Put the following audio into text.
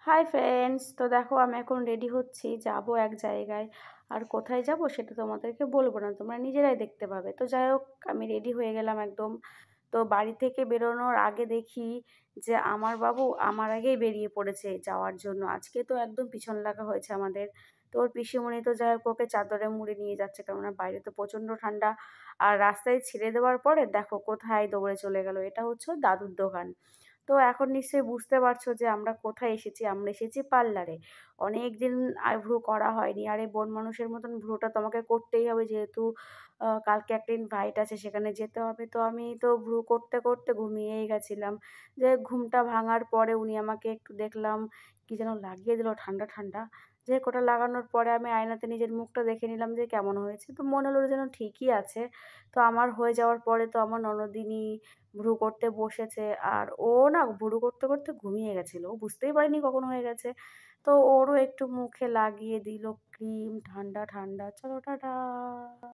Hi friends, তো দেখো আমি এখন রেডি হচ্ছি, যাব এক জায়গায়। আর কোথায় যাব সেটা তোমাদেরকে বলবো না, তোমরা নিজেরাই দেখতে পাবে। তো যাই হোক, আমি রেডি হয়ে গেলাম একদম। তো বাড়ি থেকে বেরোনোর আগে দেখি যে আমার বাবু আমার আগেই বেরিয়ে পড়েছে যাওয়ার জন্য। আজকে তো একদম পিছন লাগা হয়েছে আমাদের। তো ওর পিসিমণি তো যাই হোক ওকে চাদরে মুড়ে নিয়ে যাচ্ছে, কেননা বাইরে তো প্রচণ্ড ঠান্ডা। আর রাস্তায় ছেড়ে দেওয়ার পরে দেখো কোথায় দৌড়ে চলে গেল, এটা হচ্ছে ওর দাদুর দোকান। তো এখন নিশ্চয়ই বুঝতে পারছো যে আমরা কোথায় এসেছি। আমরা এসেছি পার্লারে। অনেক দিন আইব্রো করা হয়নি, আর এই বন মানুষের মতন ভ্রুটা তোমাকে করতেই হবে, যেহেতু কালকে একটা ইনভাইট আছে, সেখানে যেতে হবে। তো আমি তো ভ্রু করতে করতে ঘুমিয়েই গেছিলাম। যে ঘুমটা ভাঙার পরে উনি আমাকে একটু দেখলাম কি যেন লাগিয়ে দিল ঠান্ডা ঠান্ডা। যে ওটা লাগানোর পরে আমি আয়নাতে নিজের মুখটা দেখে নিলাম যে কেমন হয়েছে, তো মনে হলো যেন ঠিকই আছে। তো আমার হয়ে যাওয়ার পরে তো আমার ননদিনী ভ্রু করতে বসেছে। আর ও না ভ্রু করতে করতে ঘুমিয়ে গেছিল, ও বুঝতেই পারেনি কখন হয়ে গেছে। তো ওরও একটু মুখে লাগিয়ে দিল ক্রিম, ঠান্ডা ঠান্ডা। চলো টাটা।